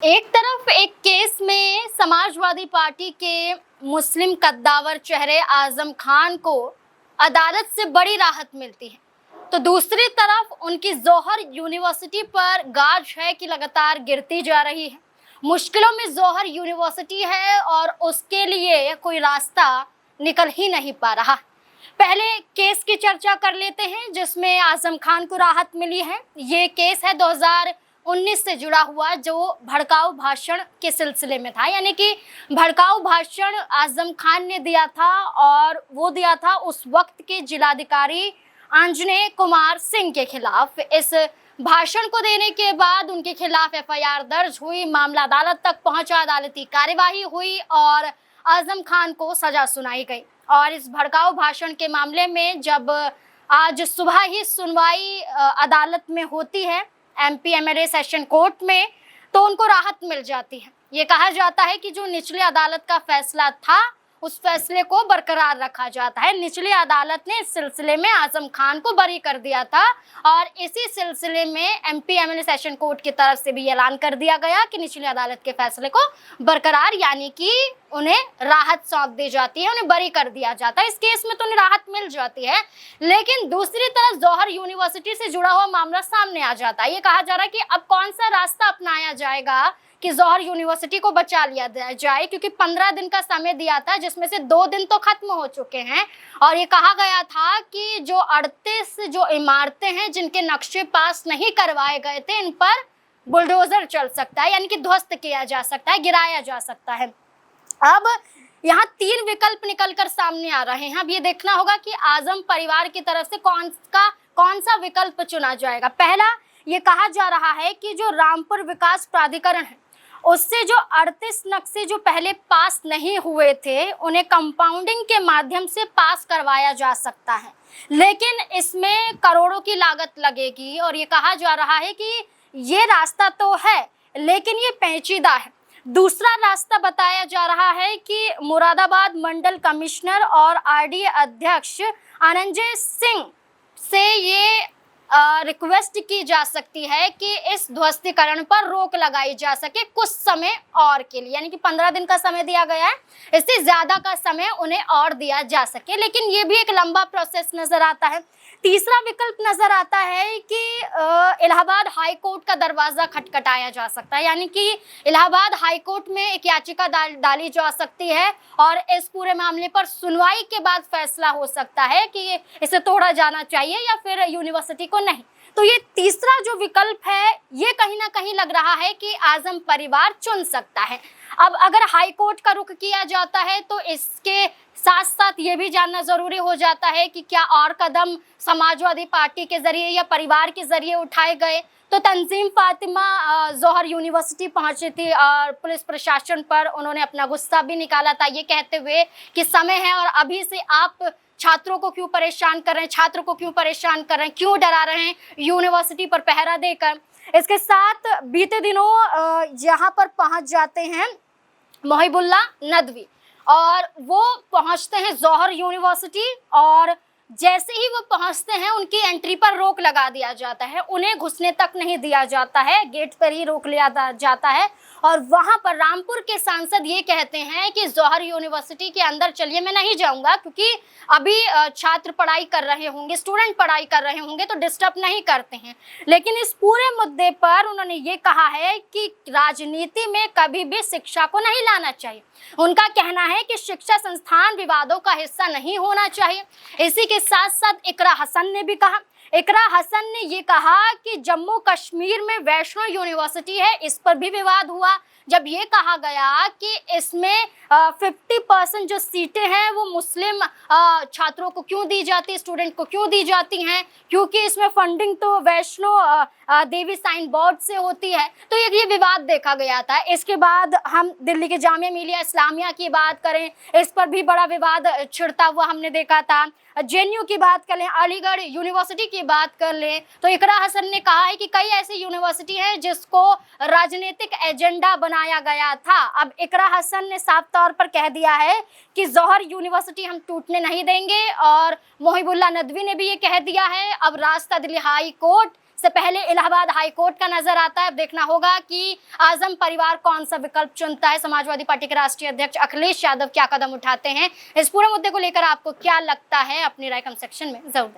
एक तरफ एक केस में समाजवादी पार्टी के मुस्लिम कद्दावर चेहरे आजम खान को अदालत से बड़ी राहत मिलती है, तो दूसरी तरफ उनकी जौहर यूनिवर्सिटी पर गाज है कि लगातार गिरती जा रही है। मुश्किलों में जौहर यूनिवर्सिटी है और उसके लिए कोई रास्ता निकल ही नहीं पा रहा। पहले केस की चर्चा कर लेते हैं जिसमें आजम खान को राहत मिली है। ये केस है 2019 से जुड़ा हुआ, जो भड़काऊ भाषण के सिलसिले में था। यानी कि भड़काऊ भाषण आजम खान ने दिया था और वो दिया था उस वक्त के जिलाधिकारी आंजनेय कुमार सिंह के खिलाफ। इस भाषण को देने के बाद उनके खिलाफ एफआईआर दर्ज हुई, मामला अदालत तक पहुंचा, अदालती कार्यवाही हुई और आजम खान को सजा सुनाई गई। और इस भड़काऊ भाषण के मामले में जब आज सुबह ही सुनवाई अदालत में होती है, एमपी एमएलए सेशन कोर्ट में, तो उनको राहत मिल जाती है। ये कहा जाता है कि जो निचली अदालत का फैसला था उस फैसले को बरकरार रखा जाता है। निचली अदालत ने इस सिलसिले में आजम खान को बरी कर दिया था और इसी सिलसिले में एमपी एमएलए सेशन कोर्ट की तरफ से भी ऐलान कर दिया गया कि निचली अदालत के फैसले को बरकरार, यानी कि उन्हें राहत सौंप दी जाती है, उन्हें बरी कर दिया जाता है। इस केस में तो उन्हें राहत मिल जाती है, लेकिन दूसरी तरफ जौहर यूनिवर्सिटी से जुड़ा हुआ मामला सामने आ जाता है। ये कहा जा रहा है कि अब कौन सा रास्ता अपनाया जाएगा कि जौहर यूनिवर्सिटी को बचा लिया जाए, क्योंकि 15 दिन का समय दिया था जिसमें से 2 दिन तो खत्म हो चुके हैं। और ये कहा गया था कि जो 38 जो इमारतें हैं जिनके नक्शे पास नहीं करवाए गए थे, इन पर बुलडोजर चल सकता है, यानी कि ध्वस्त किया जा सकता है, गिराया जा सकता है। अब यहाँ 3 विकल्प निकलकर सामने आ रहे हैं। अब ये देखना होगा कि आजम परिवार की तरफ से कौन सा विकल्प चुना जाएगा। पहला, ये कहा जा रहा है कि जो रामपुर विकास प्राधिकरण है उससे जो 38 नक्शे जो पहले पास नहीं हुए थे उन्हें कंपाउंडिंग के माध्यम से पास करवाया जा सकता है, लेकिन इसमें करोड़ों की लागत लगेगी। और ये कहा जा रहा है कि ये रास्ता तो है लेकिन ये पेचीदा है। दूसरा रास्ता बताया जा रहा है कि मुरादाबाद मंडल कमिश्नर और आरडीए अध्यक्ष अनंजय सिंह से ये रिक्वेस्ट की जा सकती है कि इस ध्वस्तीकरण पर रोक लगाई जा सके कुछ समय और के लिए, यानी कि 15 दिन का समय दिया गया है, इससे ज्यादा का समय उन्हें और दिया जा सके, लेकिन ये भी एक लंबा प्रोसेस नजर आता है। तीसरा विकल्प नजर आता है कि इलाहाबाद हाई कोर्ट का दरवाजा खटखटाया जा सकता है, यानी कि इलाहाबाद हाई कोर्ट में एक याचिका डाली जा सकती है और इस पूरे मामले पर सुनवाई के बाद फैसला हो सकता है कि इसे तोड़ा जाना चाहिए या फिर यूनिवर्सिटी को नहीं। तो ये तीसरा जो विकल्प है ये कहीं ना कहीं लग रहा है कि आजम परिवार चुन सकता है। अब अगर हाई कोर्ट का रुख किया जाता है तो इसके साथ साथ ये भी जानना जरूरी हो जाता है कि क्या और कदम समाजवादी पार्टी के जरिए या परिवार के जरिए उठाए गए। तो तंजीम फातिमा जौहर यूनिवर्सिटी पहुंची थी और पुलिस प्रशासन पर उन्होंने अपना गुस्सा भी निकाला था, ये कहते हुए कि समय है और अभी से आप छात्रों को क्यों परेशान कर रहे हैं, छात्रों को क्यों परेशान कर रहे हैं, क्यों डरा रहे हैं यूनिवर्सिटी पर पहरा देकर। इसके साथ बीते दिनों यहाँ पर पहुंच जाते हैं मोहिबुल्ला नदवी और वो पहुंचते हैं जौहर यूनिवर्सिटी और जैसे ही वो पहुंचते हैं उनकी एंट्री पर रोक लगा दिया जाता है, उन्हें घुसने तक नहीं दिया जाता है, गेट पर ही रोक लिया जाता है। और वहां पर रामपुर के सांसद ये कहते हैं कि जौहर यूनिवर्सिटी के अंदर चलिए, मैं नहीं जाऊंगा क्योंकि अभी छात्र पढ़ाई कर रहे होंगे, स्टूडेंट पढ़ाई कर रहे होंगे तो डिस्टर्ब नहीं करते हैं। लेकिन इस पूरे मुद्दे पर उन्होंने ये कहा है कि राजनीति में कभी भी शिक्षा को नहीं लाना चाहिए। उनका कहना है कि शिक्षा संस्थान विवादों का हिस्सा नहीं होना चाहिए। इसी के साथ साथ इकरा हसन ने भी कहा, इकरा हसन ने ये कहा कि जम्मू कश्मीर में वैष्णो यूनिवर्सिटी है, इस पर भी विवाद हुआ जब ये कहा गया कि इसमें 50% जो सीटें हैं वो मुस्लिम छात्रों को क्यों दी जाती, स्टूडेंट को क्यों दी जाती हैं, क्योंकि इसमें फंडिंग तो वैष्णो देवी साइन बोर्ड से होती है। तो ये विवाद देखा गया था। इसके बाद हम दिल्ली के जामिया मिलिया इस्लामिया की बात करें, इस पर भी बड़ा विवाद छिड़ता हुआ हमने देखा था। जेएनयू की बात कर लें, अलीगढ़ यूनिवर्सिटी की बात कर लें, तो इकरा हसन ने कहा है कि कई ऐसी यूनिवर्सिटी हैं जिसको राजनीतिक एजेंडा बनाया गया था। अब इकरा हसन ने साफ तौर पर कह दिया है कि जौहर यूनिवर्सिटी हम टूटने नहीं देंगे और मोहिबुल्ला नदवी ने भी ये कह दिया है। अब रास्ता दिल्ली हाई कोर्ट से पहले इलाहाबाद हाई कोर्ट का नजर आता है। अब देखना होगा कि आजम परिवार कौन सा विकल्प चुनता है। समाजवादी पार्टी के राष्ट्रीय अध्यक्ष अखिलेश यादव क्या कदम उठाते हैं, इस पूरे मुद्दे को लेकर आपको क्या लगता है, अपनी राय कमेंट सेक्शन में जरूर